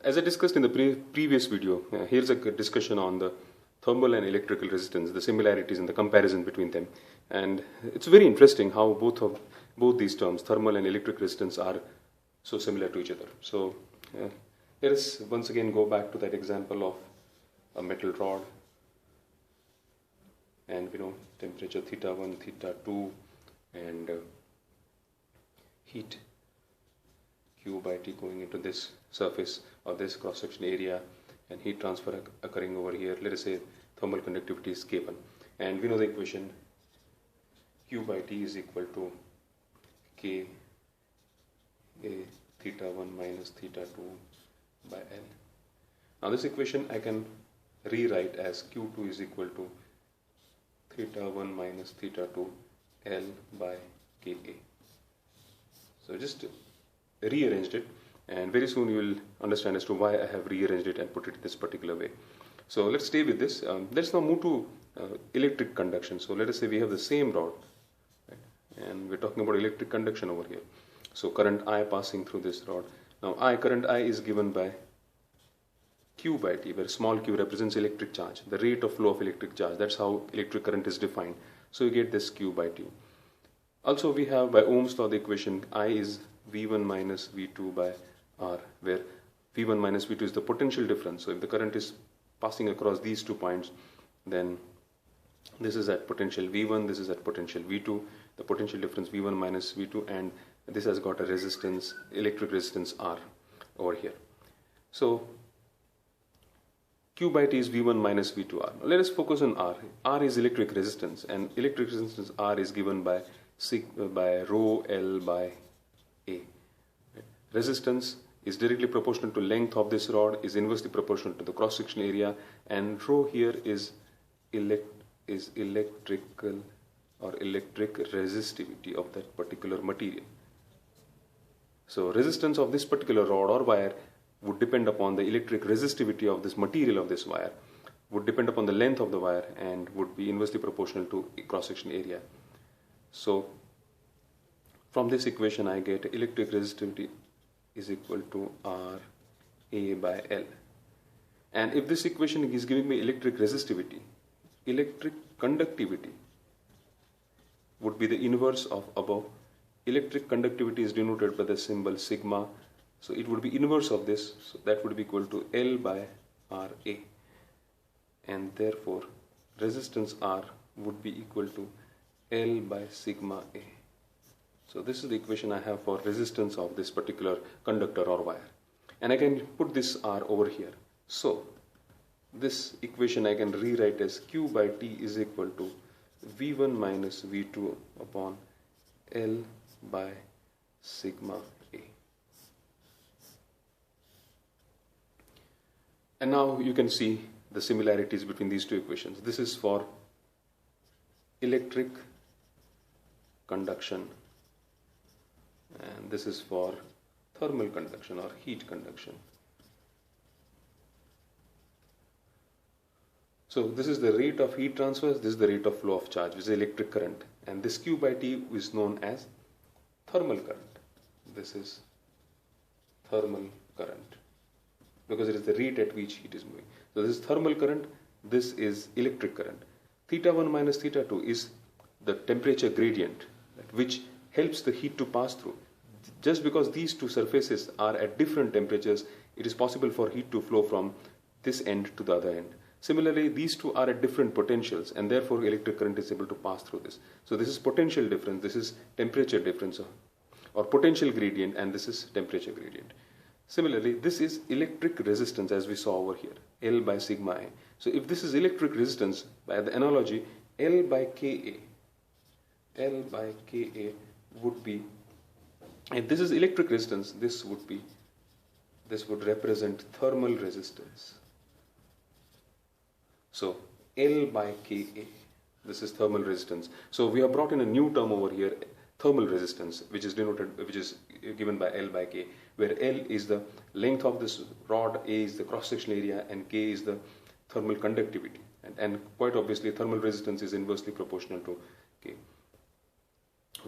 as I discussed in the previous video, here's a discussion on the thermal and electrical resistance, the similarities and the comparison between them. And it's very interesting how both these terms, thermal and electric resistance, are so similar to each other. So let us once again go back to that example of a metal rod, and we know temperature θ1, θ2, and heat Q by T going into this surface or this cross-section area, and heat transfer occurring over here. Let us say thermal conductivity is K1, and we know the equation Q by T is equal to K A θ1 minus θ2 by L. Now this equation I can rewrite as Q2 is equal to θ1 minus θ2 L by Ka. So just rearranged it, and very soon you will understand as to why I have rearranged it and put it this particular way. So let's stay with this. Let's now move to electric conduction. So let us say we have the same rod, right? And we're talking about electric conduction over here. So current I passing through this rod. Now current I is given by Q by T, where small q represents electric charge, the rate of flow of electric charge. That's how electric current is defined. So you get this Q by T. Also we have by Ohm's law the equation I is V1 minus V2 by R, where V1 minus V2 is the potential difference. So if the current is passing across these 2 points, then this is at potential V1, this is at potential V2, the potential difference V1 minus V2, and this has got a resistance, electric resistance R over here. So Q by T is V1 minus V2R. Now let us focus on R. R is electric resistance, and electric resistance R is given by rho L by A. Resistance is directly proportional to length of this rod, is inversely proportional to the cross-section area, and rho here is electrical or electric resistivity of that particular material. So resistance of this particular rod or wire would depend upon the electric resistivity of this material of this wire, would depend upon the length of the wire, and would be inversely proportional to cross-section area. So from this equation I get electric resistivity is equal to R A by L. And if this equation is giving me electric resistivity, electric conductivity would be the inverse of above. Electric conductivity is denoted by the symbol sigma. So it would be inverse of this, so that would be equal to L by Ra, and therefore resistance R would be equal to L by sigma A. So this is the equation I have for resistance of this particular conductor or wire, and I can put this R over here. So this equation I can rewrite as Q by T is equal to V1 minus V2 upon L by sigma A. And now you can see the similarities between these two equations. This is for electric conduction, and this is for thermal conduction or heat conduction. So this is the rate of heat transfer, this is the rate of flow of charge, which is electric current, and this Q by T is known as thermal current. This is thermal current, because it is the rate at which heat is moving. So this is thermal current, this is electric current. θ1 minus θ2 is the temperature gradient, which helps the heat to pass through. Just because these two surfaces are at different temperatures, it is possible for heat to flow from this end to the other end. Similarly, these two are at different potentials, and therefore electric current is able to pass through this. So this is potential difference, this is temperature difference or potential gradient, and this is temperature gradient. Similarly, this is electric resistance, as we saw over here, L by sigma A. So if this is electric resistance, by the analogy, L by Ka would be, if this is electric resistance, this would represent thermal resistance. So L by Ka, this is thermal resistance. So we have brought in a new term over here, thermal resistance, which is given by L by K, where L is the length of this rod, A is the cross-section area, and K is the thermal conductivity. And quite obviously thermal resistance is inversely proportional to K.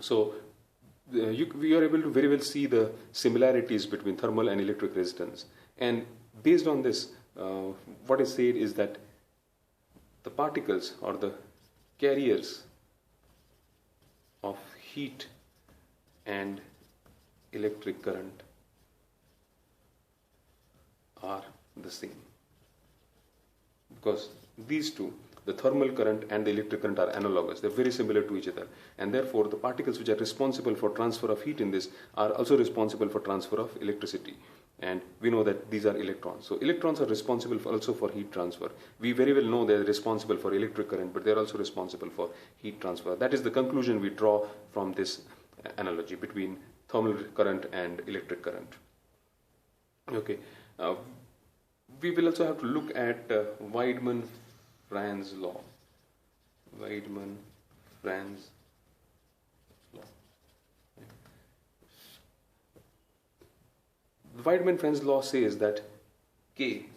So we are able to very well see the similarities between thermal and electric resistance. And based on this, what is said is that the particles or the carriers of heat and electric current are the same, because these two, the thermal current and the electric current, are analogous. They're very similar to each other, and therefore the particles which are responsible for transfer of heat in this are also responsible for transfer of electricity. And we know that these are electrons. So electrons are responsible also for heat transfer. We very well know they're responsible for electric current, but they're also responsible for heat transfer. That is the conclusion we draw from this analogy between thermal current and electric current. Okay. We will also have to look at Weidmann-Franz law. Weidmann-Franz law. The Weidmann-Franz law says that K,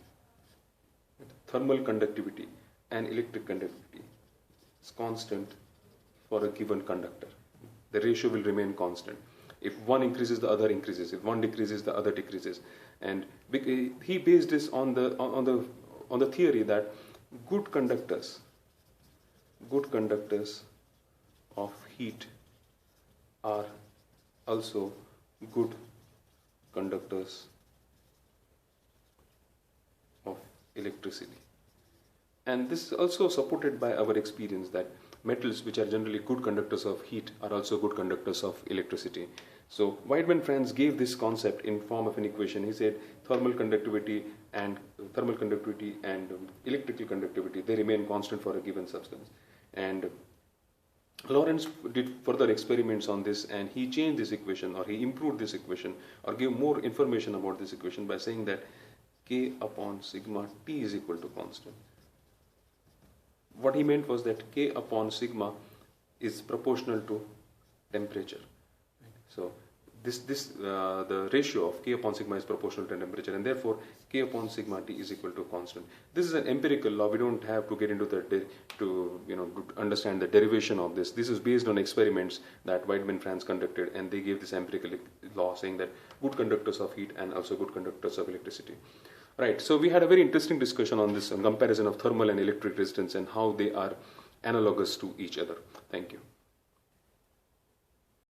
thermal conductivity and electric conductivity, is constant for a given conductor. The ratio will remain constant. If one increases, the other increases. If one decreases, the other decreases. And he based this on the theory that good conductors of heat are also good conductors of electricity. And this is also supported by our experience that metals which are generally good conductors of heat are also good conductors of electricity. So Weidmann-Franz gave this concept in form of an equation. He said thermal conductivity and electrical conductivity, they remain constant for a given substance. And Lorentz did further experiments on this, and he changed this equation, or he improved this equation, or gave more information about this equation by saying that K upon sigma T is equal to constant. What he meant was that K upon sigma is proportional to temperature. So the ratio of K upon sigma is proportional to temperature, and therefore K upon sigma T is equal to constant. This is an empirical law. We don't have to get into to understand the derivation of this. This is based on experiments that Weidmann-Franz conducted, and they gave this empirical law saying that good conductors of heat and also good conductors of electricity. Right, so we had a very interesting discussion on this comparison of thermal and electric resistance and how they are analogous to each other. Thank you.